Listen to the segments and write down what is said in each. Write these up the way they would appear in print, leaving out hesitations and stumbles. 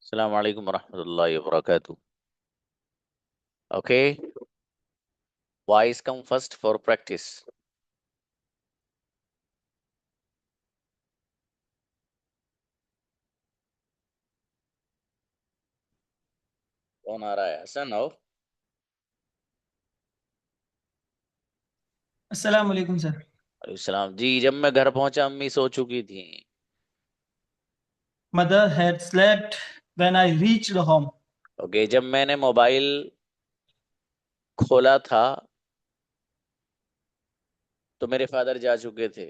Assalamu alaikum warahmatullahi wabarakatuh. Okay, wise come first for practice. कौन आ रहा है? हसन हो? अस्सलाम वालेकुम सर। सलाम जी। जब मैं घर पहुंचा अम्मी सो चुकी थी। Mother had slept when I reached home. Okay, जब मैंने मोबाइल खोला था तो मेरे फादर जा चुके थे।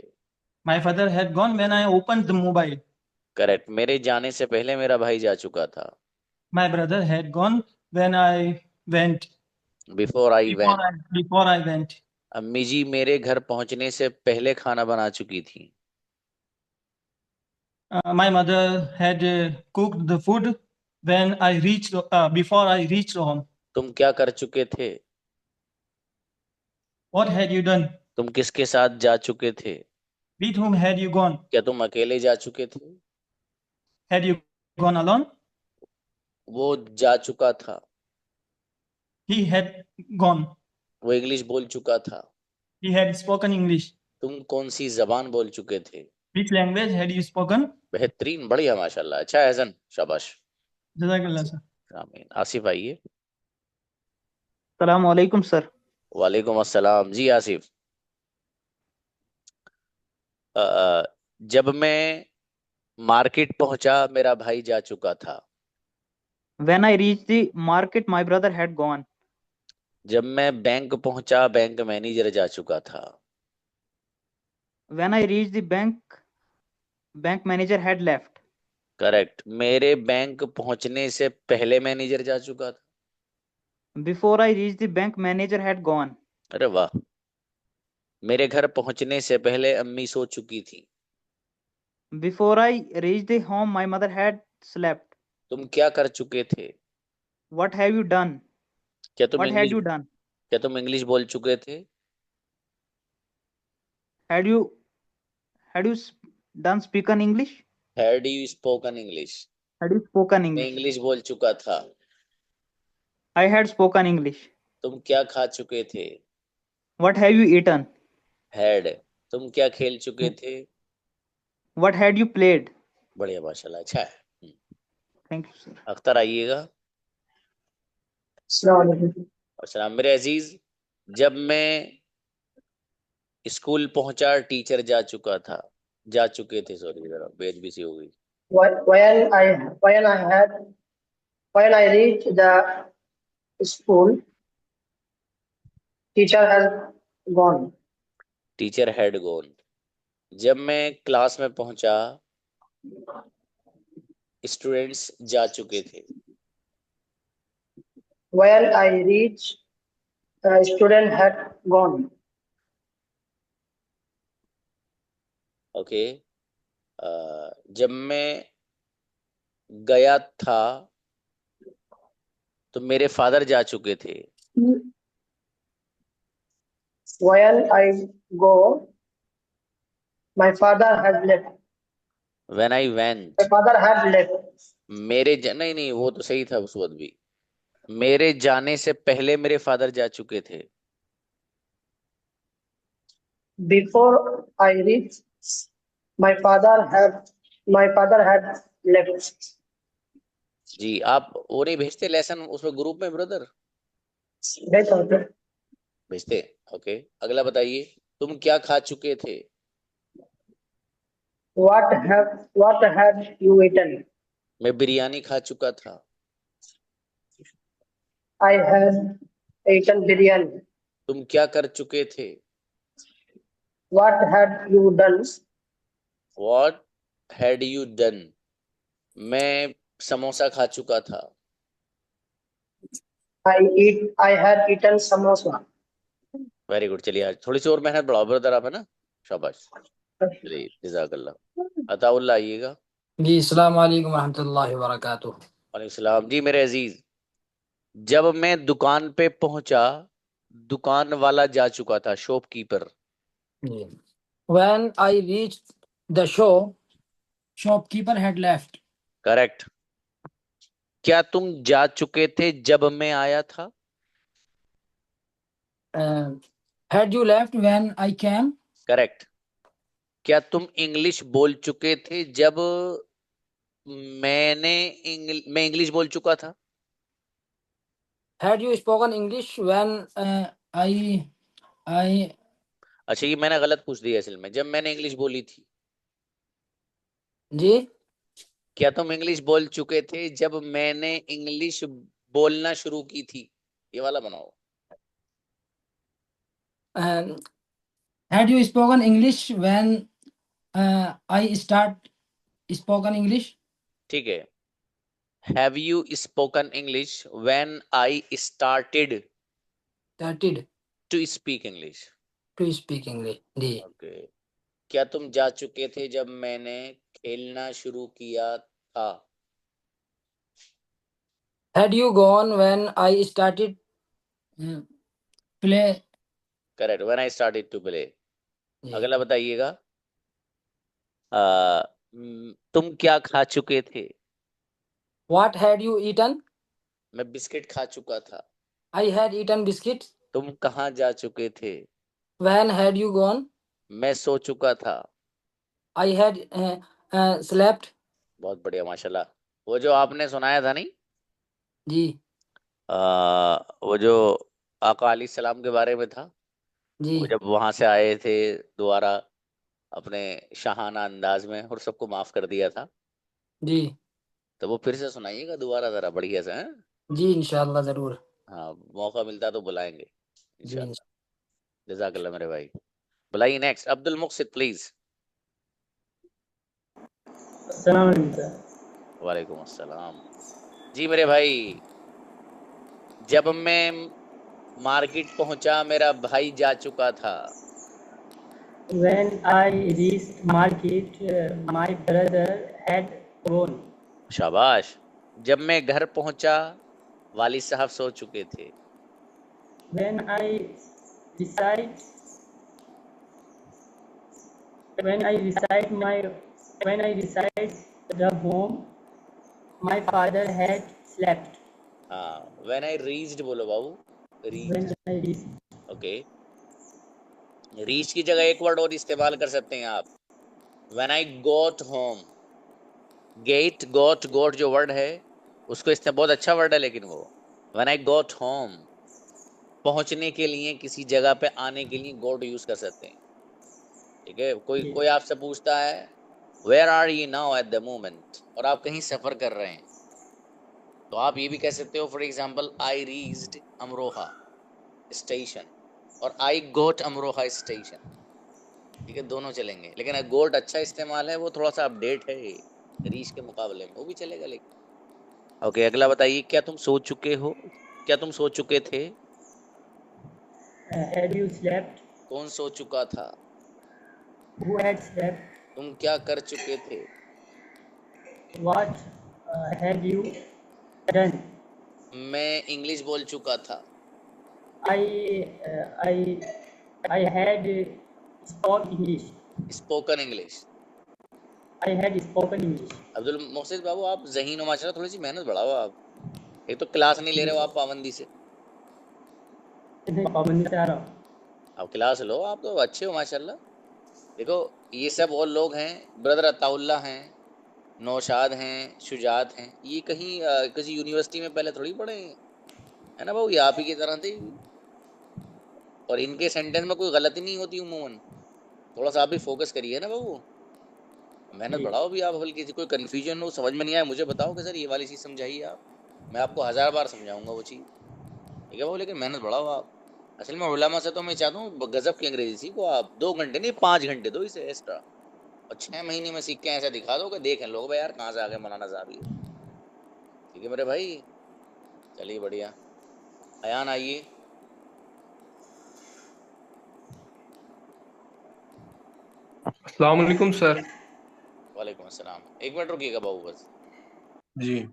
My father had gone when I opened the mobile. Correct, मेरे जाने से पहले मेरा भाई जा चुका था। My brother had gone when I went. Before I Before went. I before I went. अम्मी जी मेरे घर पहुंचने से पहले खाना बना चुकी थी। My mother had cooked the food when I reached before I reached home. तुम क्या कर चुके थे? What had you done? तुम किसके साथ जा चुके थे? With whom had you gone? क्या तुम अकेले जा चुके थे? Had you gone alone? वो जा चुका था। He had gone. वो इंग्लिश बोल चुका था। He had spoken English. तुम कौन सी जबान बोल चुके थे? Which language had you spoken? बेहतरीन, बढ़िया, माशाल्लाह। अच्छा है हसन, शाबाश। Jazakallah sir. आमीन। आसिफ आइए। सलाम वालेकुम सर। वालेकुम अस्सलाम जी। आसिफ, जब मैं मार्केट पहुंचा मेरा भाई जा चुका था। When I reached the market, my brother had gone. जब मैं बैंक पहुंचा बैंक मैनेजर जा चुका था। When I reached the bank, bank manager had left. Correct, मेरे बैंक पहुंचने से पहले मैनेजर जा चुका था। Before I reached the bank, manager had gone. अरे वाह। मेरे घर पहुंचने से पहले अम्मी सो चुकी थी। Before I reached the home, my mother had slept. तुम क्या कर चुके थे? What have you done? क्या तुम What had English you done? क्या तुम इंग्लिश बोल चुके थे? Had you had you done spoken English? Had you spoken English? Had you spoken मैं English? इंग्लिश बोल चुका था। I had spoken English. तुम क्या खा चुके थे? What have you eaten? Had. तुम क्या खेल चुके थे? What had you played? बढ़िया, माशाल्लाह, अच्छा है। Thank you, sir. अख्तर आइएगा। अस्सलाम मेरे अजीज। जब मैं स्कूल पहुंचा टीचर जा चुके थे, सॉरी जरा बेइज्जती हो गई। When I reached the school, teacher has gone. Teacher had gone. जब मैं क्लास में पहुंचा स्टूडेंट्स जा चुके थे। When I reached, the student had gone. Okay. जब मैं गया था तो मेरे फादर जा चुके थे। When I go, my father had left. When I went. My father had left. नहीं नहीं, वो तो सही था उस वक्त भी। मेरे जाने से पहले मेरे फादर जा चुके थे। Before I reached, my father had left. जी, आप वो नहीं भेजते लेसन उसमें ग्रुप में ब्रदर? That's okay. भेजते। ओके, अगला बताइए। तुम क्या खा चुके थे? What have you eaten? मैं बिरयानी खा चुका था। I had eaten biryani. तुम क्या कर चुके थे? What had you done? What had you done? मैं समोसा खा चुका था। I had eaten samosa. Very good. चलिए आज थोड़ी सी और मेहनत बढ़ाओ ब्रदर, आप है ना, शाबाश। चलिए जजाकल्लाह। अताउल्लाह आइएगा। जी अस्सलाम वालेकुम रहमतुल्लाहि व बरकातुहू। वालेकुम सलाम जी मेरे अजीज। जब मैं दुकान पे पहुंचा दुकान वाला जा चुका था, शॉपकीपर। जी When I reached the shop, shopkeeper had left. Correct. क्या तुम जा चुके थे जब मैं आया था? Had you left when I came? Correct. क्या तुम इंग्लिश बोल चुके थे जब मैं इंग्लिश बोल चुका था? Had you spoken English when I अच्छा, ये मैंने गलत पूछ दिया असल में, जब मैंने इंग्लिश बोली थी। जी क्या तुम इंग्लिश बोल चुके े जब मैंने इंग्लिश बोलना शुरू की थी? ये वाला बनाओ। uh, had you spoken English when I start spoken English? ठीक है। Have you spoken English when I started Started to speak English? to speak English. जी ओके। क्या तुम जा चुके थे जब मैंने खेलना शुरू किया था? Had you gone when I started play? Correct, when I started to play. जी अगला बताइएगा। तुम क्या खा चुके थे? What had you eaten? मैं बिस्किट खा चुका था। I had eaten biscuits. तुम कहाँ जा चुके थे? When had you gone? मैं सो चुका था। I had slept. बहुत बढ़िया, माशाल्लाह। वो जो आपने सुनाया था नहीं, जी वो जो आका अलैहि सलाम के बारे में था, जी वो जब वहां से आए थे दोबारा अपने शाहाना अंदाज में और सबको माफ कर दिया था, जी तो वो फिर से सुनाइएगा दोबारा जरा बढ़िया से, हैं? जी इंशाल्लाह जरूर। हाँ, मौका मिलता तो बुलाएंगे जी इंशाल्लाह। जजाकल्लाह मेरे भाई। बुलाइए नेक्स्ट, अब्दुल मुक्सिद प्लीज। अस्सलाम वालेकुम सर। वालेकुम अस्सलाम। जी मेरे भाई, जब मैं मार्केट पहुंचा मेरा भाई जा चुका था। When I reached market, my brother had gone. शाबाश। जब मैं घर पहुंचा वालिद साहब सो चुके थे। When I recite, when I recite my, when I recite the home, my father had slept. हाँ, व्हेन आई रीच्ड बोलो बाबू, When reached. I reached, okay, reach की जगह एक वर्ड और इस्तेमाल कर सकते हैं आप, when I got home. Get, got, got जो वर्ड है उसको इस्तेमाल, बहुत अच्छा वर्ड है लेकिन वो, व्हेन आई गोट होम, पहुंचने के लिए, किसी जगह पे आने के लिए गोट यूज कर सकते हैं। ठीक है, कोई कोई आपसे पूछता है where are you now at the moment, और आप कहीं सफर कर रहे हैं, तो आप ये भी कह सकते हो, for example I reached Amroha station और आई गोट अमरोहा स्टेशन। ठीक है, दोनों चलेंगे, लेकिन गोट अच्छा इस्तेमाल है, वो थोड़ा सा अपडेट है रीच के मुकाबले में, वो भी चलेगा लेकिन। ओके, अगला बताइए, क्या तुम सो चुके हो, क्या तुम सो चुके थे? had you slept? कौन सो चुका था? Who had slept? तुम क्या कर चुके थे? What had you done? मैं इंग्लिश बोल चुका था। I, I had spoke English. Spoken English. I had spoken English. Abdul Mohsin Babu, आप ज़हीन हो माशाल्लाह, थोड़ी सी मेहनत बढ़ाओ आप। एक तो क्लास नहीं ले रहे हो आप पाबंदी से, पाबंदी से आ रहा हूँ। आप क्लास लो, आप तो अच्छे हो माशाल्लाह। देखो, ये सब और लोग हैं, ब्रदर अताउल्ला हैं, नौशाद हैं, शुजात हैं, ये कहीं किसी यूनिवर्सिटी में पहले थोड़ी पढ़े हैं, है ना बाबू, ये आप ही की तरह थे। और इनके सेंटेंस में कोई गलती नहीं होती उमूमन। थोड़ा सा आप भी फोकस करिए ना बाबू, मेहनत बढ़ाओ भी आप, हल्की सी कोई कन्फ्यूजन हो, समझ में नहीं आया, मुझे बताओ कि सर ये वाली चीज़ समझाइए आप, मैं आपको 1000 बार समझाऊंगा वो चीज़। ठीक है बाबू, लेकिन मेहनत बढ़ाओ आप। असल में उलमा से तो मैं चाहता हूँ गजब की अंग्रेजी सीखो आप, 2 घंटे नहीं 5 घंटे दो इसे एक्स्ट्रा, और 6 महीने में सीख के ऐसा दिखा दो कि देखें लोग भाई यार कहाँ से आ गए मौलाना साहब ये। ठीक है मेरे भाई, चलिए बढ़िया। अयान आइए। अस्सलाम वालेकुम सर। वालेकुम अस्सलाम, 1 मिनट रुकिएगा बाबू बस। जी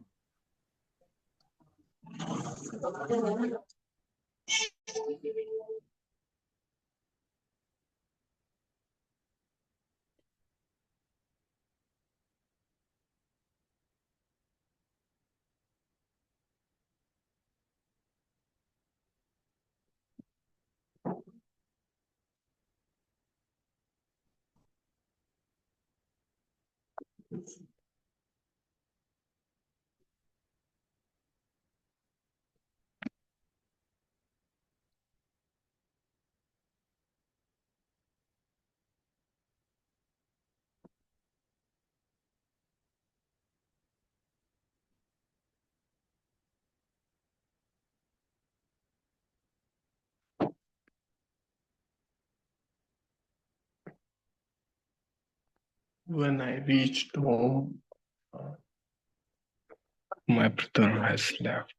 When I reached home, my brother has left.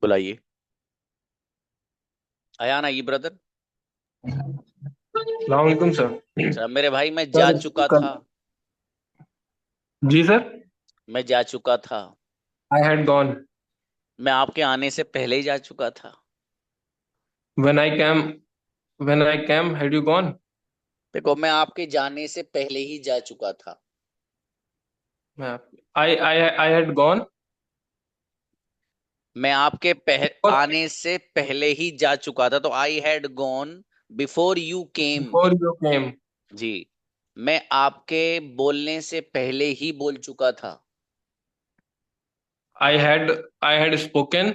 बुलाइए। अयान आइए ब्रदर। अस्सलाम वालेकुम सर। सर मेरे भाई मैं जा सर चुका कल था। जी सर, मैं जा चुका था। I had gone. मैं आपके आने से पहले ही जा चुका था। When I came when I came had you gone. देखो मैं आपके जाने से पहले ही जा चुका था। आई हैड गॉन मैं आपके आने से पहले ही जा चुका था, तो I had gone before you came. Before you came. जी। मैं आपके बोलने से पहले ही बोल चुका था। I had I had spoken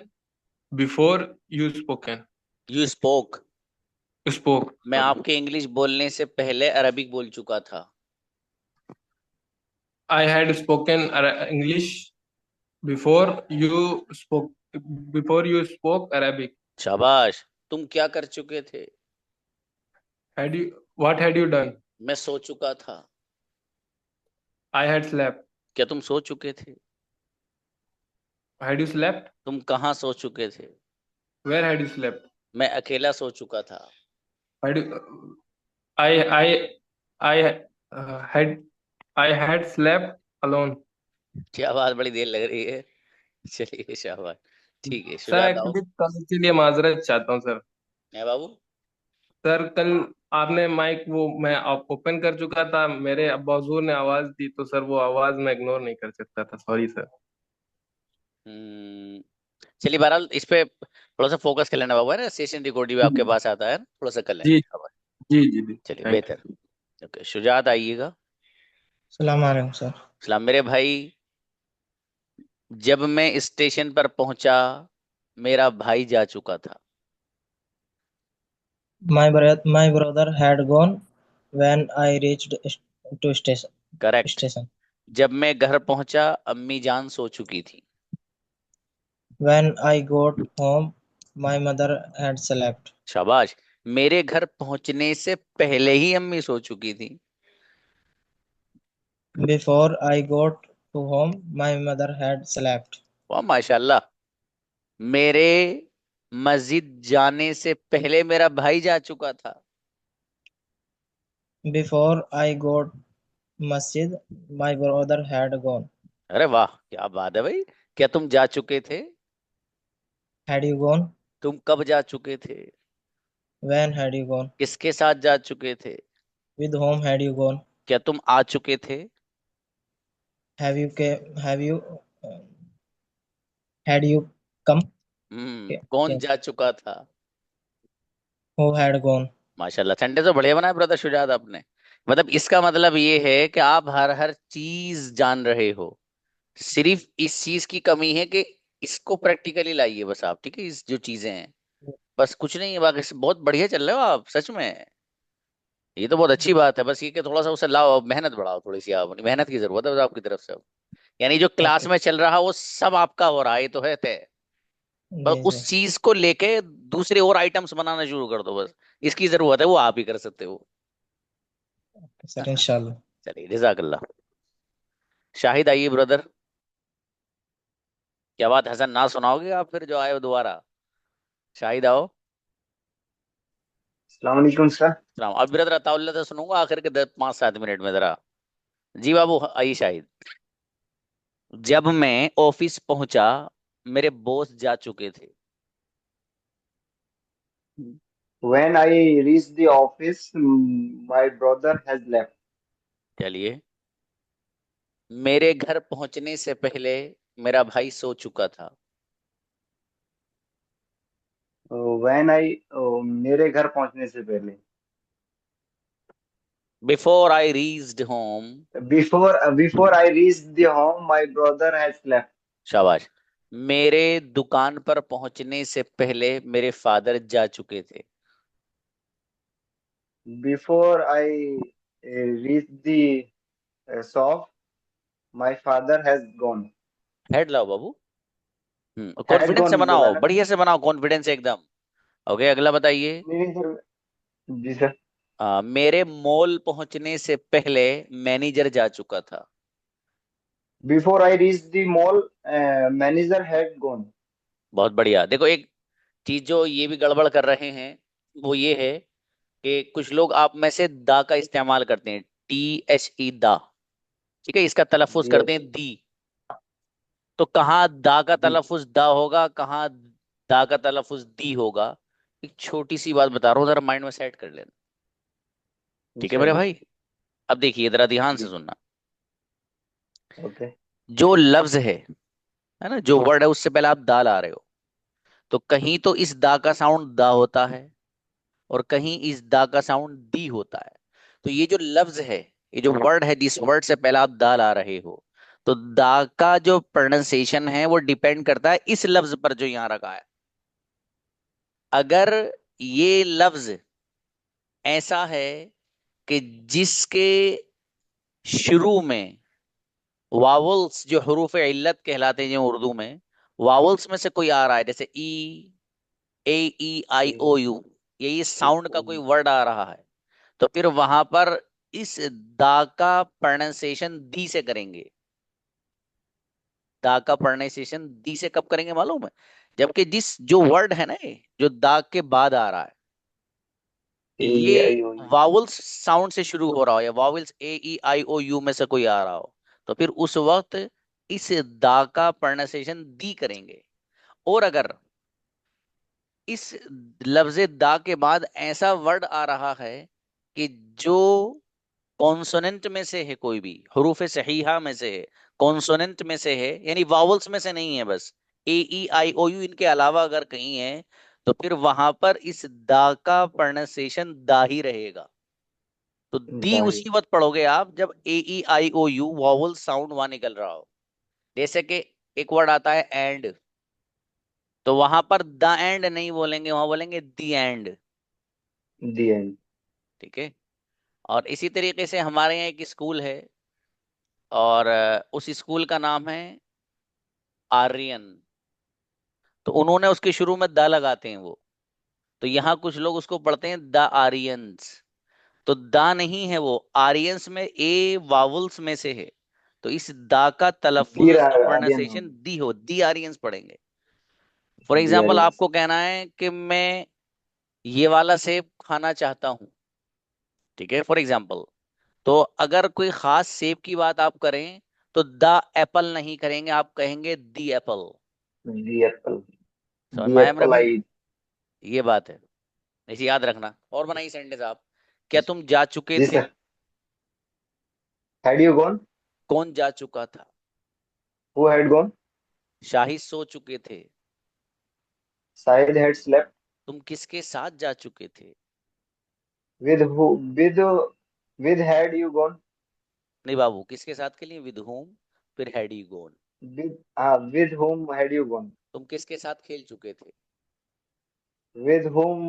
before you spoken you spoke. Spoke मैं सॉरी। आपके इंग्लिश बोलने से पहले अरबिक बोल चुका था। I had spoken English before you spoke before you spoke Arabic. शाबाश। तुम क्या कर चुके थे? Had you what had you done. मैं सो चुका था। I had slept. क्या तुम सो चुके थे? Had you slept. तुम कहाँ सो चुके थे? Where had you slept. मैं अकेला सो चुका था। Had you I I I had I had slept alone. क्या बात, बड़ी देर लग रही है। चलिए शाबाश। ठीक है, सर शुजात आओ। एक्चुअली कल के लिए माजरत चाहता हूँ सर। है बाबू। सर कल आपने माइक वो मैं ओपन कर चुका था, मेरे अब्बा हुजूर ने आवाज दी तो सर वो आवाज मैं इग्नोर नहीं कर सकता था, सॉरी सर। हम्म, चलिए बहरहाल इस पे थोड़ा सा फोकस कर लेना बाबू, है ना, सेशन रिकॉर्ड भी आपके पास आता है, थोड़ा सा कर लेंगे, जी शाबाश। जी जी जी चलिए थैंक बेहतर। ओके, शुजात आइएगा। सलाम अलैकुम सर। सलाम मेरे भाई। जब मैं स्टेशन पर पहुंचा मेरा भाई जा चुका था। My brother had gone when I reached to correct. station. जब मैं घर पहुंचा अम्मी जान सो चुकी थी। When I got home, my mother had slept. शाबाश। मेरे घर पहुंचने से पहले ही अम्मी सो चुकी थी। Before I got to home, my mother had slept. वाह माशाल्लाह। मेरे मस्जिद जाने से पहले मेरा भाई जा चुका था। Before I got masjid, my brother had gone. अरे वाह, क्या बात है भाई। क्या तुम जा चुके थे? Had you gone? तुम कब जा चुके थे? When had you gone? किसके साथ जा चुके थे? With whom had you gone? क्या तुम आ चुके थे? Have you had you come? कौन Okay. जा चुका था? Who had gone? माशाल्लाह, संडे तो बढ़िया बनाया ब्रदर शुजात आपने। मतलब इसका मतलब ये है कि आप हर हर चीज जान रहे हो, सिर्फ इस चीज की कमी है कि इसको प्रैक्टिकली लाइए बस आप, ठीक है, इस जो चीजें हैं, बस कुछ नहीं है, बाकी बहुत बढ़िया चल रहे हो आप सच में। ये तो बहुत अच्छी बात है, बस ये कि थोड़ा सा उसे लाओ, मेहनत बढ़ाओ थोड़ी सी, आप मेहनत की जरूरत है बस आपकी तरफ से अब। यानी जो क्लास Okay. में चल रहा वो सब आपका हो रहा है, ये तो है तय। बस जी जी। उस चीज को लेके दूसरे और आइटम्स बनाना शुरू कर दो बस, इसकी जरूरत है, वो आप ही कर सकते हो। सर इंशाल्लाह। चलिए, जजाकल्ला। शाहिद आइए ब्रदर। क्या बात, हसन ना सुनाओगे आप फिर जो आए हो दोबारा? शाहिद आओ। अस्सलाम वालेकुम सर। सलाम। अब ब्रदर अताउल्ला तो सुनूंगा आखिर के 5-7 मिनट में जरा। जी बाबू आइए शाहिद। जब मैं ऑफिस पहुंचा, मेरे बॉस जा चुके थे। When I reached the office, my brother has left. चलिए, मेरे घर पहुंचने से पहले मेरा भाई सो चुका था। When I मेरे घर पहुंचने से पहले, before I reached home. before I reached the home, my brother has left. शाबाश। मेरे दुकान पर पहुंचने से पहले मेरे फादर जा चुके थे। Before I reached the shop, my father has gone. Head लाओ बाबू। Had कॉन्फिडेंस से gone बोला बनाओ, ना? बढ़िया से बनाओ, कॉन्फिडेंस एकदम। ओके, अगला बताइए। नहीं सर। जी सर। मेरे मॉल पहुंचने से पहले मैनेजर जा चुका था। Before I reached the mall, manager had gone. बहुत बढ़िया। देखो, एक चीज जो ये भी गड़बड़ कर रहे हैं वो ये है कि कुछ लोग आप में से दा का इस्तेमाल करते हैं, THE दा, ठीक है, इसका तलफ्फुज करते Yes. हैं दी। तो कहाँ दा का जी। तलफ्फुज दा होगा, कहाँ दा का तलफ्फुज दी होगा, एक छोटी सी बात बता रहा हूँ, जरा माइंड में सेट कर लेना, ठीक है मेरे इंशाल्लाह। भाई। अब देखिए जरा ध्यान से जी। सुनना। ओके। जो लफ्ज है ना, जो वर्ड है, उससे पहले आप दा ला रहे हो, तो कहीं तो इस दा का साउंड दा होता है और कहीं इस दा का साउंड दी होता है। तो ये जो लफ्ज है, ये जो वर्ड है, जिस वर्ड से पहले आप दा ला रहे हो, तो दा का जो प्रोनाउंसिएशन है वो डिपेंड करता है इस लफ्ज पर जो यहां रखा है। अगर ये लफ्ज ऐसा है कि जिसके शुरू में वावल्स, जो हरूफ इल्लत कहलाते हैं जो उर्दू में, वावल्स में से कोई आ रहा है, जैसे ई, AEIOU, ये साउंड का कोई वर्ड आ रहा है, तो फिर वहां पर इस दा का प्रोनाउंसिएशन दी से करेंगे। दा का प्रोनाउंसिएशन दी से कब करेंगे मालूम है? जबकि जिस जो वर्ड है ना ये, जो दा के बाद आ रहा है, ये AEIOU। वावल्स साउंड से शुरू हो रहा हो, या वावल्स AEIOU में से कोई आ रहा हो, तो फिर उस वक्त इस दा का प्रोनाउंसिएशन दी करेंगे। और अगर इस लफ्ज दा के बाद ऐसा वर्ड आ रहा है कि जो कॉन्सोनेंट में से है, कोई भी हरूफ सहीहा में से है, कॉन्सोनेंट में से है, यानी वावल्स में से नहीं है, बस AEIOU इनके अलावा अगर कहीं है, तो फिर वहां पर इस दा का प्रोनाउंसिएशन दा ही रहेगा। तो दी दाही। उसी वक्त पढ़ोगे आप जब AEIOU वावल साउंड वहां निकल रहा हो। जैसे कि एक वर्ड आता है एंड, तो वहां पर द एंड नहीं बोलेंगे, वहां बोलेंगे दी एंड, दी एंड। ठीक है। और इसी तरीके से हमारे यहाँ एक स्कूल है, और उस स्कूल का नाम है आर्यन। तो उन्होंने उसके शुरू में द लगाते हैं वो, तो यहाँ कुछ लोग उसको पढ़ते हैं द आर्यंस। तो दा नहीं है वो, आर्यंस में ए वावल्स में से है, तो इस दा का तलफ्फुज, दी उसका आर्यन प्रोनाउंसिएशन होगी। दी हो, दी आर्यंस पढ़ेंगे। For the example Aryan. आपको कहना है कि मैं ये वाला सेब खाना चाहता हूं, ठीक है, फॉर एग्जाम्पल। तो अगर कोई खास सेब की बात आप करें तो द एप्पल नहीं करेंगे, आप कहेंगे दी एप्पल। The apple. समझ में The आया मेरे apple भाई? I. ये बात है, इसे याद रखना। और बनाइए सेंटेंस आप। क्या तुम जा चुके This थे? had you gone? कौन जा चुका था? Who had gone? शाहिद सो चुके थे। Syed had slept. तुम किसके साथ जा चुके थे? With who? With had you gone? नहीं बाबू, किसके साथ के लिए विद होम, फिर had you gone. With whom had you gone? तुम किसके साथ खेल चुके थे? With whom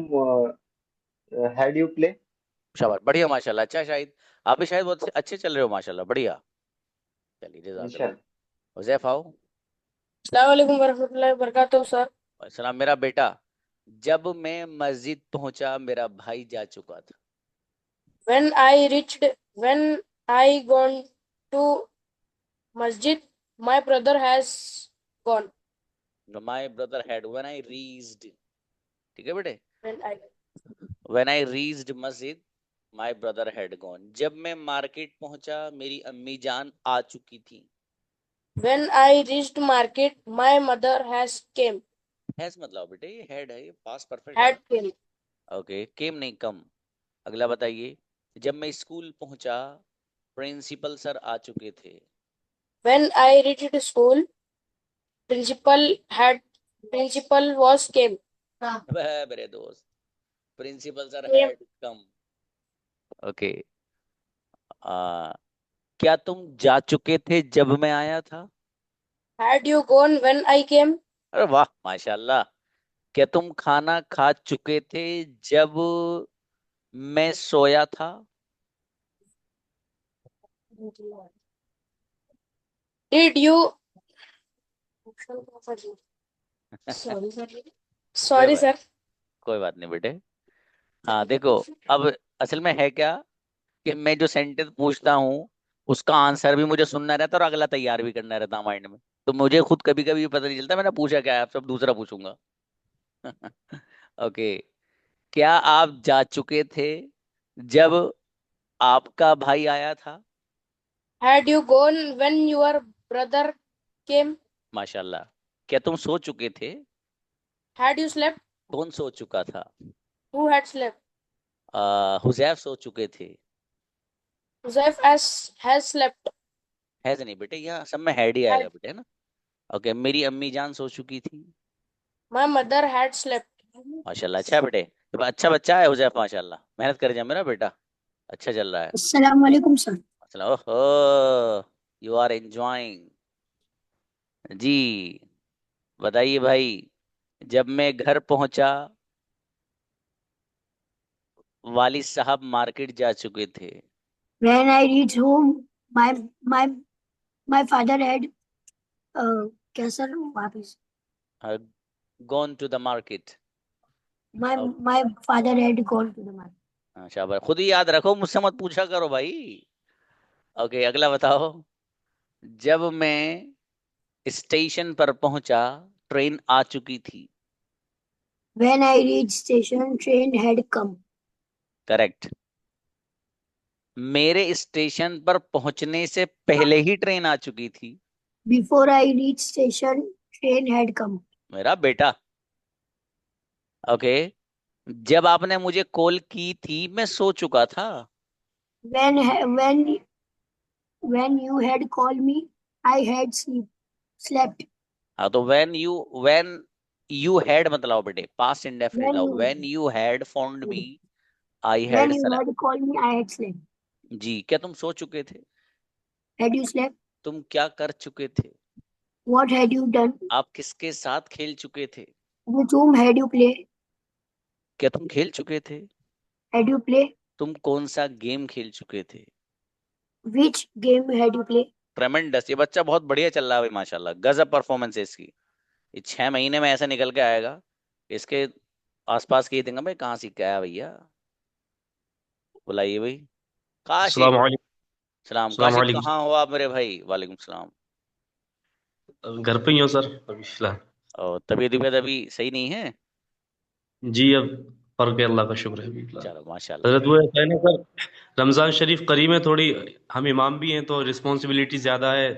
had you play? शाबाश, बढ़िया, माशाल्लाह। अच्छा शाहिद, आप भी शायद बहुत अच्छे चल रहे हो, माशाल्लाह, बढ़िया। चलिए, जज़ाकल्लाह। Nishan. हुज़ैफ आओ। अस्सलाम वालेकुम वरहमतुल्लाहि वबरकातुहू सर। सलाम। मेरा बेटा, जब मैं मस्जिद पहुंचा मेरा भाई जा चुका था। When I gone to masjid, my brother has gone. My brother had, when I reached. ठीक है बेटे, When I when I reached मस्जिद माय ब्रदर हैड गॉन। जब मैं मार्केट पहुंचा मेरी अम्मी जान आ चुकी थी। when I reached market, my mother has came. Has मतलब बेटे ये हैड है, ये पास्ट परफेक्ट है। Had came. ओके, केम नहीं, कम। अगला बताइए। जब मैं स्कूल पहुंचा प्रिंसिपल सर आ चुके थे। When I reached school, principal was came. वह मेरे दोस्त, principal sir Came. Had come. Okay, क्या तुम जा चुके थे जब मैं आया था? Had you gone when I came? अरे वाह, माशाल्लाह। क्या तुम खाना खा चुके थे जब मैं सोया था? Did you? Sorry, sir. Sorry, बात sir. कोई बात नहीं बेटे। हाँ देखो, अब असल में है क्या कि मैं जो सेंटेंस पूछता हूँ उसका आंसर भी मुझे सुनना रहता है और अगला तैयार भी करना रहता है माइंड में। तो मुझे खुद कभी कभी पता नहीं चलता मैंने पूछा क्या है, आप सब दूसरा पूछूंगा। ओके, क्या आप जा चुके थे जब आपका भाई आया था? Had you gone when your brother came? माशाल्लाह। क्या तुम सो चुके थे? Had you slept? कौन सो चुका था? Who had slept? हुजैफ सो चुके थे। Joseph has slept. हैज नहीं बेटे, यहाँ सब में हैड ही आएगा Had, बेटे, है ना। ओके, मेरी अम्मी जान सो चुकी थी। my mother had slept. माशाल्लाह, अच्छा बेटे, तो अच्छा बच्चा है हुजैफ, माशाल्लाह, मेहनत कर जा मेरा बेटा, अच्छा चल रहा है। अस्सलाम वालेकुम सर। माशाल्लाह, ओहो, यू आर एंजॉयिंग। जी, बताइए भाई। जब मैं घर पहुंचा वालिद साहब मार्केट जा चुके थे। When I reached home, my my my father had क्या सर वापस gone to the market. my father had gone to the market. शाबाश, खुद ही याद रखो, मुझसे मत पूछा करो भाई। ओके, अगला बताओ। जब मैं स्टेशन पर पहुंचा ट्रेन आ चुकी थी। When I reached station, train had come. Correct. मेरे स्टेशन पर पहुंचने से पहले ही ट्रेन आ चुकी थी। Before I reached station, train had come. मेरा बेटा। ओके, जब आपने मुझे कॉल की थी मैं सो चुका था। When when you had called me, I had slept. हाँ, तो व्हेन यू हैड मत लाओ बेटे, पास्ट इंडेफिनिट लाओ। When you had found me I When had you slept. had called me, I had slept. जी, क्या तुम सो चुके थे? Had you slept? तुम क्या कर चुके थे? What had you done? आप किसके साथ खेल चुके थे? With whom had you played? क्या तुम खेल चुके थे? Had you played? तुम कौन सा गेम खेल चुके थे? Which game had you played? ट्रेमेंडस, ये बच्चा बहुत बढ़िया चल रहा है भाई, माशाल्लाह, गजब परफॉर्मेंस है इसकी। ये 6 महीने में ऐसा निकल के आएगा। इसके आसपास के ही देंगे भाई, कहाँ सीख के आया भैया, बुलाइए भाई। काशिफ। अस्सलाम वालेकुम। सलाम, अस्सलाम काशिफ वालेकुम। कहाँ हो आप मेरे भाई? वालेकुम सलाम। घर पे ही हो सर अभी फिलहाल। और तबीयत अभी सही नहीं है? जी अब फर्क है, अल्लाह का शुक्र है। चलो माशाल्लाह। हजरत वो ऐसा है ना सर, रमजान शरीफ करीब है थोड़ी, हम इमाम भी हैं तो रिस्पॉन्सिबिलिटी ज्यादा है।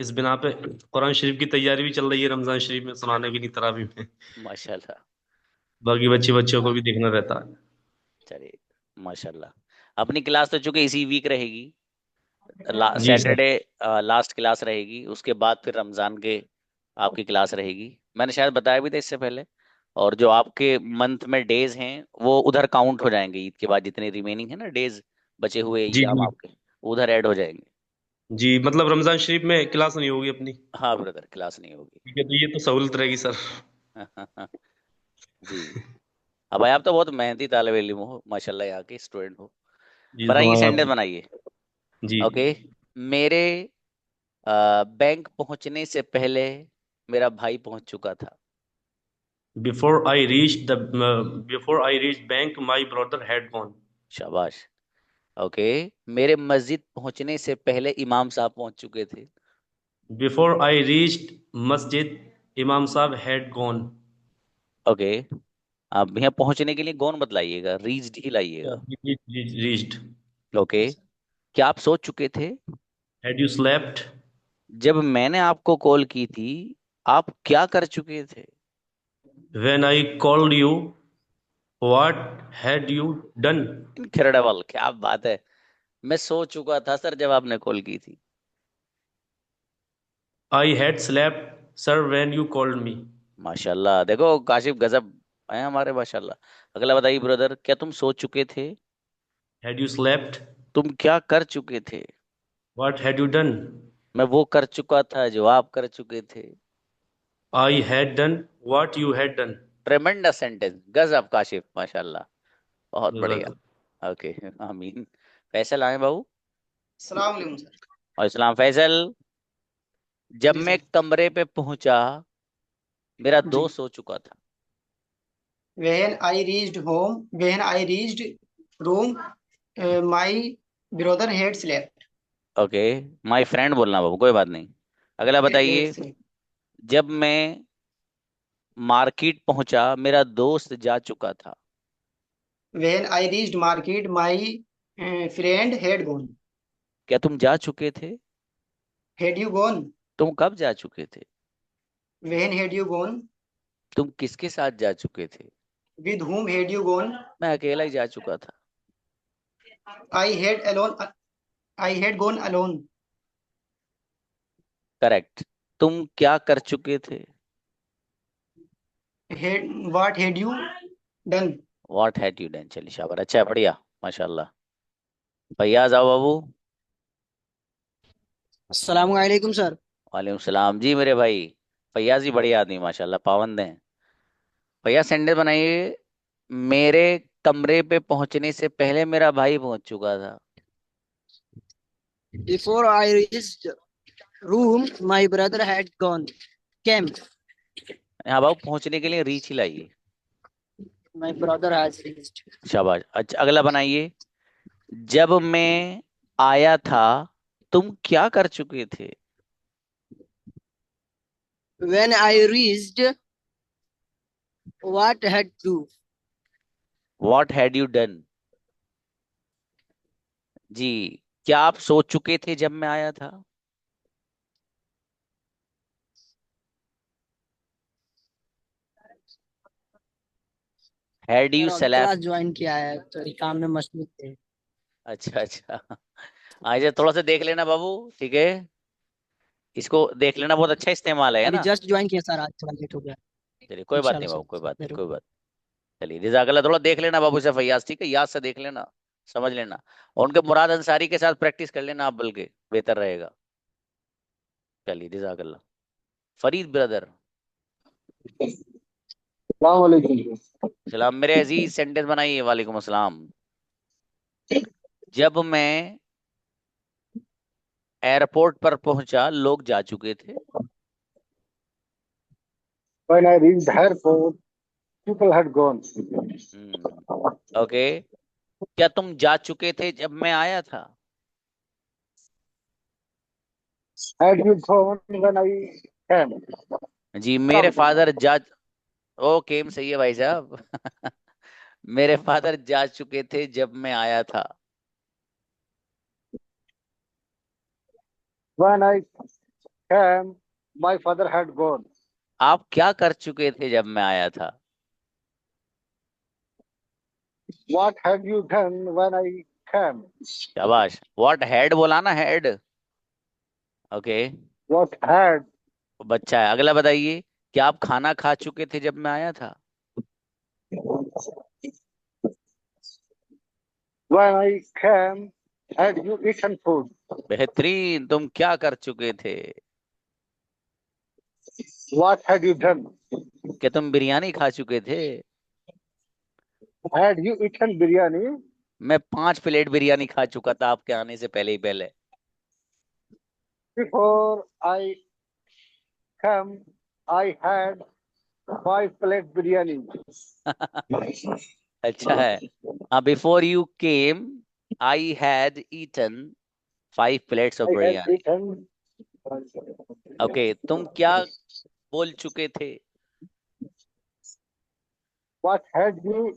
इस बिना पे कुरान शरीफ की तैयारी भी चल रही है रमजान शरीफ में सुनाने की, नहीं तरावी में। माशाल्लाह। बाकी बच्चों को भी देखना रहता है। चलिए माशाल्लाह। अपनी क्लास तो चूंकि इसी वीक रहेगी, जी सर। सैटरडे लास्ट क्लास रहेगी, उसके बाद फिर रमजान के आपकी क्लास रहेगी। मैंने शायद बताया भी था इससे पहले। और जो आपके मंथ में डेज हैं वो उधर काउंट हो जाएंगे, ईद के बाद जितने रिमेनिंग है ना डेज बचे हुए जी एग्जाम जी आपके, उधर ऐड हो जाएंगे। जी, मतलब रमजान शरीफ में क्लास नहीं होगी अपनी। हाँ ब्रदर, क्लास नहीं होगी। ठीक है, तो ये तो सहूलत रहेगी सर। जी। अब भाई आप तो बहुत मेहनती तालिब इल्म हो माशाल्लाह, यहाँ के स्टूडेंट हो। जी बनाइए, दुआएं सेंटेंस आप। बनाइए। जी। ओके। मेरे बैंक पहुंचने से पहले मेरा भाई पहुंच चुका था। Before I reach bank my brother had gone. शाबाश। ओके। मेरे मस्जिद पहुंचने से पहले इमाम साहब पहुंच चुके थे। बिफोर आई रीच्ड मस्जिद इमाम साहब हैड गॉन। ओके। आप यहाँ पहुंचने के लिए कौन बतलाइएगा, रीच्ड ही लाइएगा। रीच्ड। ओके। क्या आप सो चुके थे? Had you slept. जब मैंने आपको कॉल की थी आप क्या कर चुके थे? When I called you what had you done. Incredible, क्या बात है। मैं सो चुका था सर जब आपने कॉल की थी। आई had slept sir when you called me. माशाल्लाह, देखो काशिफ गजब है हमारे, माशाल्लाह। अगला बताइए ब्रदर, क्या तुम सो चुके थे? हैड यू स्लेप्ट तुम क्या कर चुके थे? What had you done. मैं वो कर चुका था जो आप कर चुके थे। I had done what you had done. ट्रेमेंडस sentence, गजब काशिफ, माशाल्लाह, बहुत बढ़िया। ओके। आमीन। फैसल आए बाबू। सलाम अलैकुम सर। और इस्लाम फैसल। जब जी मैं सर। कमरे पे पहुंचा मेरा जी। दोस्त सो चुका था। When I reached room, my brother had slept. Okay. My friend बोलना बाबू, कोई बात नहीं। अगला Had बताइए। slept. जब मैं मार्केट पहुंचा मेरा दोस्त जा चुका था। When I reached market, my friend had gone. क्या तुम जा चुके थे? Had you gone? तुम कब जा चुके थे? When had you gone? तुम किसके साथ जा चुके थे? With whom had you gone? मैं अकेला ही जा चुका था। I had alone. I had gone alone. Correct. तुम क्या कर चुके थे? What had you done? What had you done. चलिए शाबाश, अच्छा है, बढ़िया, माशाल्लाह। फैयाज आओ बाबू। अस्सलाम वालेकुम सर। वालेकुम सलाम जी मेरे भाई। फैयाज ही बढ़िया आदमी माशाल्लाह, पाबंद हैं। भैया सेंटेंस बनाइए। मेरे कमरे पे पहुंचने से पहले मेरा भाई पहुंच चुका था। Before I reached room, my brother had gone. Came. हाँ बाबू, पहुंचने के लिए रीच ही लाइए। My brother has reached. शाबाश। अच्छा अगला बनाइए। जब मैं आया था तुम क्या कर चुके थे? When I reached, what had do? What had you done. जी। क्या आप सो चुके थे जब मैं आया था? हैड यू सर अभी स्लैप। क्लास ज्वाइन किया है तो काम में मसरूफ थे। अच्छा अच्छा। आज थोड़ा सा देख लेना बाबू, ठीक है। इसको देख लेना, बहुत अच्छा इस्तेमाल है अभी ना। जस्ट ज्वाइन किया सर, आज थोड़ा लेट हो गया। चलिए कोई बात नहीं इंशाल्लाह बाबू, कोई सर बात नहीं, जरूर। कोई बात। चलिए जजाकल्ला, थोड़ा देख लेना बाबू से फैयाज, ठीक है, याद से देख लेना, समझ लेना। और उनके मुराद अंसारी के साथ प्रैक्टिस कर लेना आप, बल्कि बेहतर रहेगा। चलिए जजाकल्ला। फरीद ब्रदर। अस्सलाम वालेकुम। सलाम मेरे अजीज, सेंटेंस बनाइए। वालेकुम अस्सलाम। जब मैं एयरपोर्ट पर पहुंचा लोग जा चुके थे। When I reached the airport, people had gone. Okay. क्या तुम जा चुके थे जब मैं आया था? Had you gone when I came? जी, मेरे फादर जा। ओके सही है भाई साहब। मेरे फादर जा चुके थे जब मैं आया था। When I came, my father had gone. आप क्या कर चुके थे जब मैं आया था? What had you done when I came? शाबाश। व्हाट हैड बोला ना, हैड। ओके, What had बच्चा है। अगला बताइए, क्या आप खाना खा चुके थे जब मैं आया था? when I came? Had you eaten food? बेहतरीन। तुम क्या कर चुके थे? What had you done? क्या तुम बिरयानी खा चुके थे? Had you eaten biryani? मैं 5 प्लेट बिरयानी खा चुका था आपके आने से पहले ही पहले। Before I came, I had 5 plate biryani. अच्छा है। हाँ, before you came I had eaten 5 plates of I had biryani. eaten. Okay, तुम क्या बोल चुके थे? What had you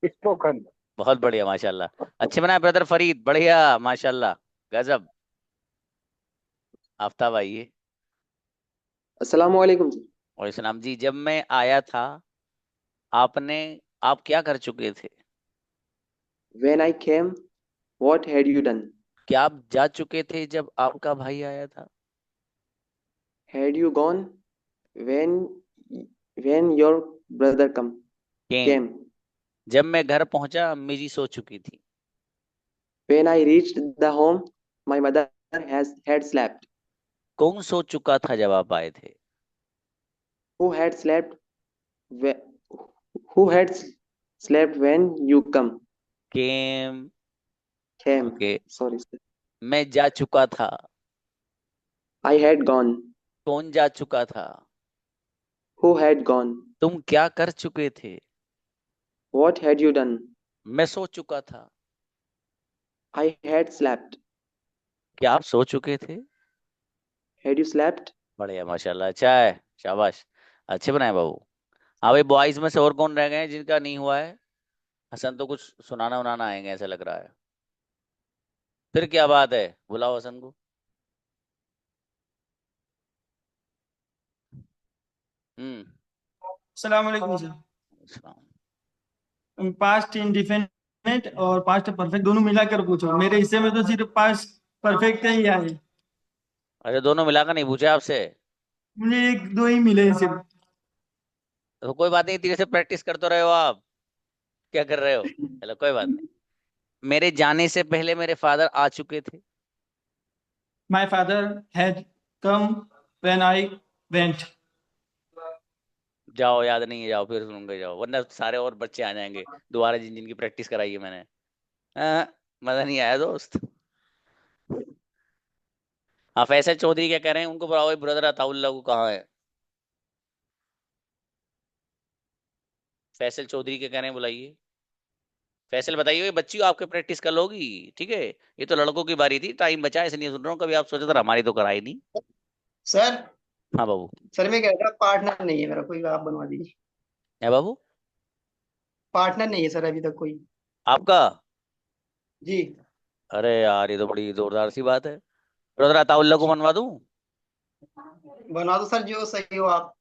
spoken? बहुत बढ़िया, माशाल्लाह। अच्छे बनाए ब्रदर फरीद, बढ़िया, माशाल्लाह, गजब। आफ्ताब आइए। अस्सलाम वालेकुम जी। और सलाम जी। जब मैं आया था आप क्या कर चुके थे? When I came, what had you done? क्या आप जा चुके थे जब आपका भाई आया था? Had you gone when your brother came? जब मैं घर पहुंचा अम्मी जी सो चुकी थी। When I reached the home, my mother had slept. कौन सो चुका था जब आप आए थे? Who had slept? Who had slept when you came। came? Sorry, sir. मैं जा चुका था। I had gone. कौन जा चुका था? Who had gone? तुम क्या कर चुके थे? What had you done? मैं सो चुका था। I had slept. क्या आप सो चुके थे? Had you slept? बढ़िया, माशाल्लाह, अच्छा है, शाबाश, अच्छे बनाए बाबू। हाँ भाई, बॉयज में से और कौन रह गए हैं जिनका नहीं हुआ है? हसन तो कुछ सुनाना उनाना आएंगे ऐसा लग रहा है। फिर क्या बात है, बुलाओ हसन को। अस्सलाम वालेकुम सर। पास्ट इंडिफिनिट और पास्ट परफेक्ट दोनों मिलाकर पूछो। मेरे हिस्से में तो सिर्फ पास्ट परफेक्ट का ही है। अच्छा, दोनों मिलाकर नहीं पूछे आपसे? मुझे 1 2 ही मिले हैं सिर्फ। तो कोई बात नहीं, धीरे से प्रैक्टिस करते रहे हो आप। क्या कर रहे हो? चलो कोई बात नहीं। मेरे जाने से पहले मेरे फादर आ चुके थे। My father had come when I went. जाओ, याद नहीं है, जाओ फिर सुनूंगे, जाओ, वरना सारे और बच्चे आ जाएंगे दोबारा जिनकी प्रैक्टिस कराई है मैंने। मजा नहीं आया दोस्त। हाँ, फैसल चौधरी क्या कह रहे हैं, उनको बुलाओ। ब्रदर अताउल्लाह को कहाँ है? फैसल चौधरी क्या कह रहे हैं, बुलाइए। फैसल बताइए, बच्ची आपके प्रैक्टिस कर लोगी, ठीक है? ये तो लड़कों की बारी थी, टाइम बचा इसलिए सुन रहा हूँ। कभी आप सोचा था हमारी तो कराई नहीं। सर हाँ बाबू। सर मैं कह रहा पार्टनर नहीं है मेरा कोई, आप बनवा दीजिए। है बाबू? पार्टनर नहीं है सर अभी तक कोई। आपका? जी अरे यार, ये तो बड़ी जोरदार सी बात है। ब्रदर अताउल्लाह को बनवा दूं? बनवा दो सर, जो सही हो आप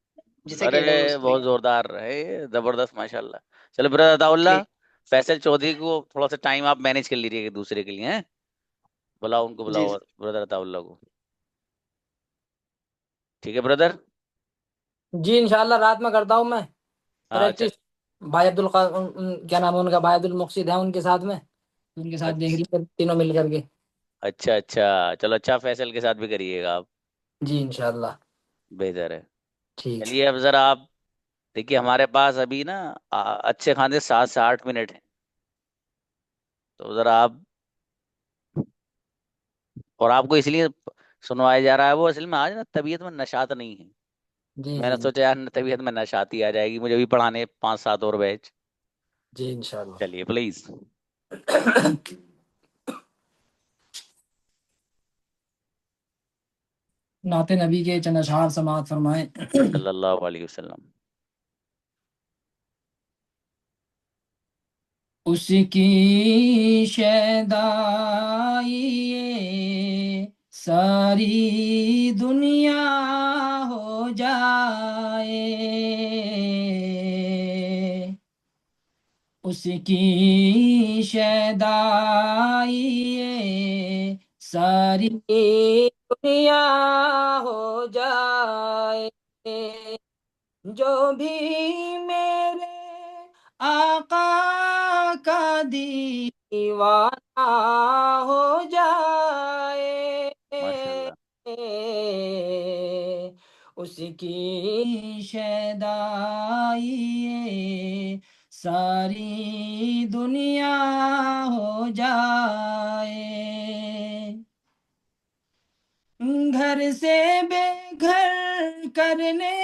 जिसे अरे कह रहे हो उस पे। बहुत जोरदार है, जबरदस्त, माशाल्लाह। चलो ब्रदर अताउल्लाह, ठीक फैसल चौधरी को थोड़ा सा टाइम आप मैनेज कर लीजिए दूसरे के लिए, हैं? बुलाओ उनको, जी बुलाओ ब्रदर अताउल्लाह को। ठीक है ब्रदर? जी इंशाल्लाह रात में करता हूँ मैं हाँ, अच्छा। प्रैक्टिस। भाई क्या नाम है उनका, भाई अब्दुल मुक्सिद है उनके साथ में, उनके साथ देख लीजिए तीनों मिल करके। अच्छा अच्छा, चलो, अच्छा, फैसल के साथ भी करिएगा आप। जी इंशाल्लाह। बेहतर है। ठीक। चलिए, अब जरा आप देखिए, हमारे पास अभी ना अच्छे खासे 7 से 8 मिनट हैं। तो जरा आप, और आपको इसलिए सुनवाया जा रहा है, वो असल में आज ना तबीयत में नशात नहीं है। जी मैंने जी सोचा यार तबीयत में नशात ही आ जाएगी, मुझे भी पढ़ाने 5 7 और बैच। जी इंशाल्लाह। चलिए प्लीज। नाते नबी के चंद अशआर समाअत फरमाएं। सल्लल्लाहु अलैहि वसल्लम। उसकी शैदाई ये सारी दुनिया हो जाए, उसकी शैदाई ये सारी दुनिया हो जाए, जो भी मेरे आका का दीवाना हो जाए, माशाल्लाह। उसकी शैदाई ये सारी दुनिया हो जाए, घर से बेघर करने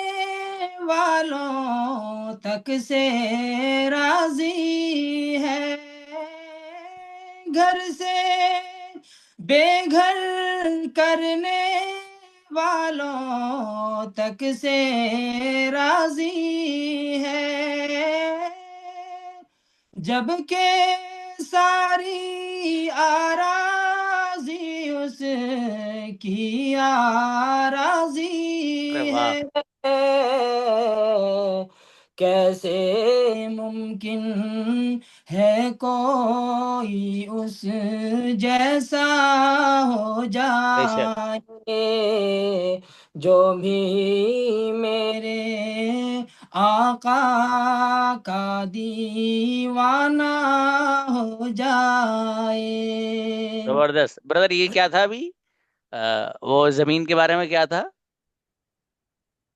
वालों तक से राजी है, घर से बेघर करने वालों तक से राजी है, जबकि सारी आराज़ी उसकी आराज़ी अरे वाह। है, कैसे मुमकिन है कोई उस जैसा हो बेशक। जाए, जो भी मेरे आका का दीवाना हो जाए। जबरदस्त ब्रदर। ये क्या था अभी? वो जमीन के बारे में क्या था?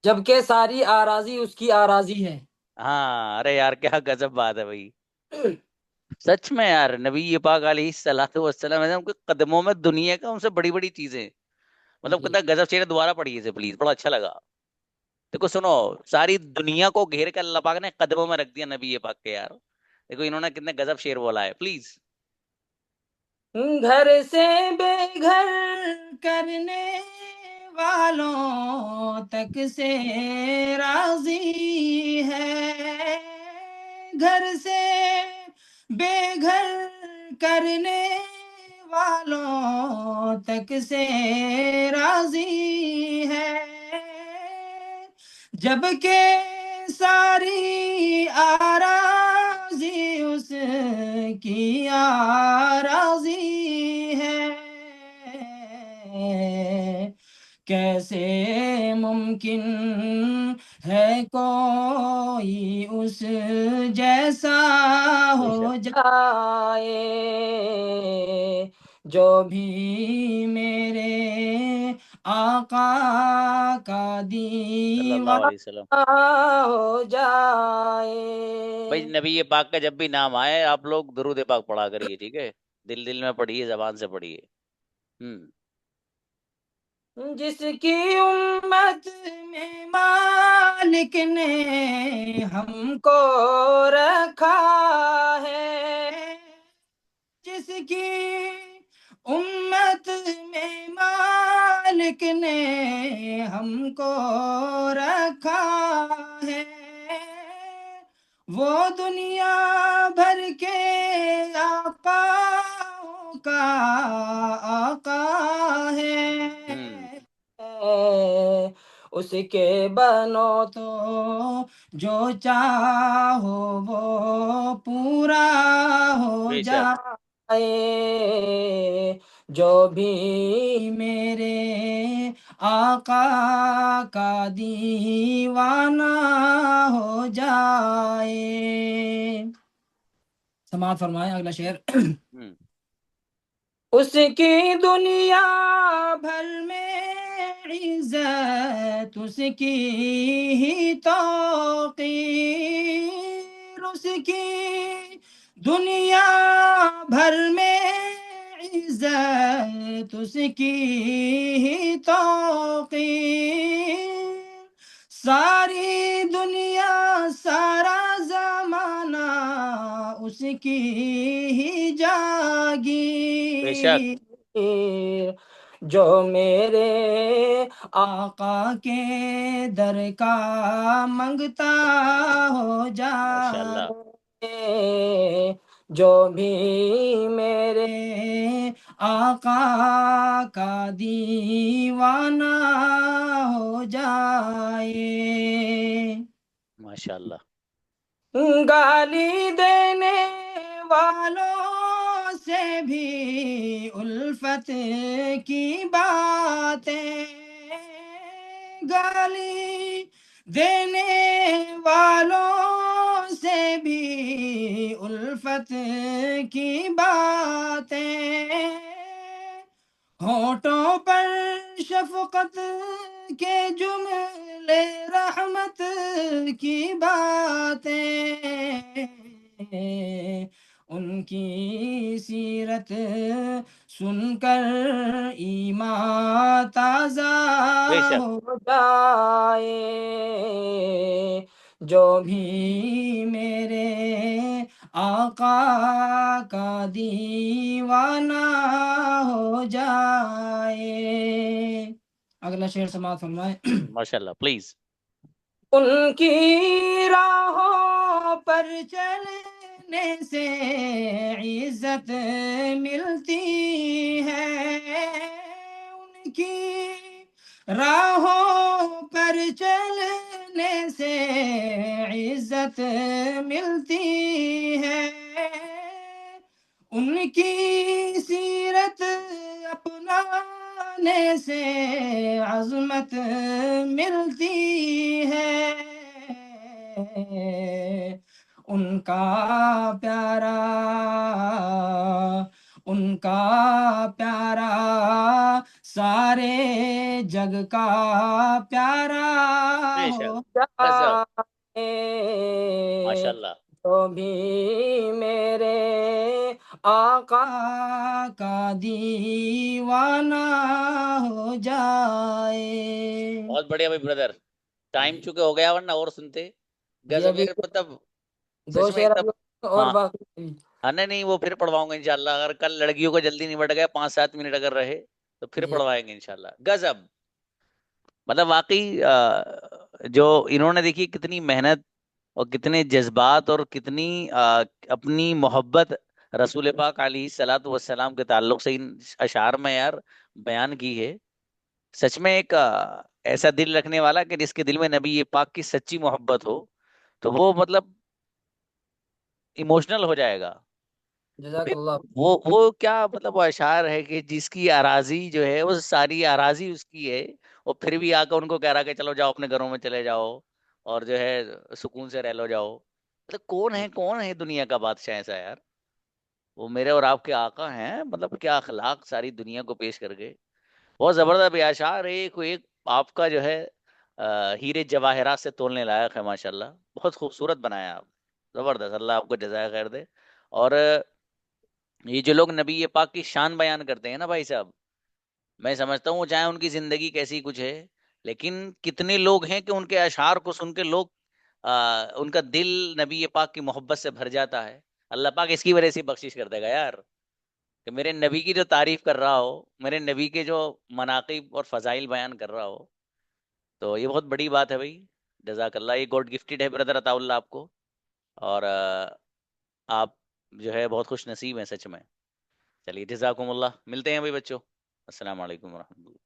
जबकि सारी आराजी उसकी आराजी है। हाँ, अरे यार क्या गजब बात है भाई। सच में यार, नबी ये पाक अलैहिस्सलातु वस्सलाम है, उनके कदमों में दुनिया का उनसे बड़ी बड़ी चीजें, मतलब जी कितना गजब शेर। दोबारा पढ़िए इसे प्लीज, बड़ा अच्छा लगा। देखो सुनो, सारी दुनिया को घेर कर अल्लाह पाक ने कदमों में रख दिया नबी ये पाक के यार। देखो इन्होंने कितने गजब शेर बोला है, प्लीज। घर से बेघर करने वालों तक से राजी है, घर से बेघर करने वालों तक से राजी है, जबकि सारी आराज़ी उसकी आराज़ी है, कैसे मुमकिन है कोई उस जैसा हो बेशक। जाए, जो भी मेरे आका का सल्लल्लाहु दीवाना अलैहि वसल्लम। हो भाई जाए। नबी ये पाक का जब भी नाम आए आप लोग दुरूद पाक पढ़ा करिए, ठीक है? दिल दिल में पढ़िए, जबान से पढ़िए। हम्म। जिसकी उम्मत में मालिक ने हमको रखा है, जिसकी उम्मत में मालिक ने हमको रखा है, वो दुनिया भर के आकाओं का आका है, उसके बनो तो जो चाहो वो पूरा हो बेशक। जाए, जो भी मेरे आका का दीवाना हो जाए। समाप्त फरमाए अगला शेर। हम्म। उसकी दुनिया भर में इज्जत उसकी ही तौकीर, उसकी दुनिया भर में इज्जत उसकी ही तौकीर, सारी दुनिया सारा जमाना उसकी ही बेशक। जागीर, जो मेरे आका के दर का मंगता हो माशाल्लाह। जाए, जो भी मेरे आका का दीवाना हो जाए। माशाल्लाह। गाली देने वालों से भी उल्फत की बातें, गाली देने वालों से भी उल्फत की बातें, होठों पर शफकत के जुमले, रहमत की बातें, उनकी सीरत सुनकर ईमान ताजा बेशक। हो जाए। जो भी मेरे आका का दीवाना हो जाए। अगला शेर समाप्त फरमाए। माशाल्लाह, प्लीज। उनकी राहों पर चलने से इज्जत मिलती है, उनकी राहों पर चलने से इज्जत मिलती है, उनकी सीरत अपनाने से अजमत मिलती है, उनका प्यारा, उनका प्यारा सारे जग का प्यारा बेशक। हो गजब। जाए। माशाल्लाह। तो भी मेरे आका का दीवाना हो जाए। बहुत बढ़िया भाई ब्रदर। टाइम चुके हो गया, वरना और सुनते। जी गजब अभी यार, मतलब दो सच में शेर एकदम। अभी और हाँ बाकी। हाँ, नहीं नहीं, वो फिर पढ़वाऊंगा इंशाल्लाह। अगर कल लड़कियों को जल्दी निबट गया, 5-7 मिनट अगर रहे, तो फिर जी पढ़वाएंगे इंशाल्लाह। गजब। मतलब वाकई जो इन्होंने देखी कितनी मेहनत और कितने जज्बात और कितनी अपनी मोहब्बत रसूल पाक अलैहि सलातु वस्सलाम के ताल्लुक से इन अशार में यार बयान की है। सच में एक ऐसा दिल रखने वाला कि जिसके दिल में नबी ये पाक की सच्ची मोहब्बत हो, तो वो मतलब इमोशनल हो जाएगा। फिर जज़ाकल्लाह। वो क्या मतलब, वो अशार है कि जिसकी अराजी जो है वो सारी अराजी उसकी है, और फिर भी आकर उनको कह रहा कि चलो जाओ अपने घरों में चले जाओ, और जो है सुकून से रह लो जाओ। मतलब कौन है दुनिया का बादशाह ऐसा यार। वो मेरे और आपके आका हैं, मतलब क्या अखलाक सारी दुनिया को पेश करके। बहुत जबरदस्त ये अशार है, एक एक आपका जो है हीरे जवाहरात से तोलने लायक है माशाल्लाह। बहुत खूबसूरत बनाया आप। जबरदस्त, अल्लाह आपको जज़ाय खैर दे। और ये जो लोग नबी ये पाक की शान बयान करते हैं ना भाई साहब, मैं समझता हूँ चाहे उनकी जिंदगी कैसी कुछ है, लेकिन कितने लोग हैं कि उनके अशार को सुन के लोग उनका दिल नबी ये पाक की मोहब्बत से भर जाता है। अल्लाह पाक इसकी वजह से बख्शिश कर देगा यार, कि मेरे नबी की जो तारीफ कर रहा हो, मेरे नबी के जो मनाकिब और फजाइल बयान कर रहा हो, तो ये बहुत बड़ी बात है भाई। जजाकल्ला, ये गॉड गिफ्टेड है ब्रदर अताउल्ला आपको। और आप जो है बहुत खुश नसीब हैं सच में। चलिए, जजाकुमुल्लाह। मिलते हैं भाई बच्चों। अस्सलाम वालेकुम वरहमतुल्लाह।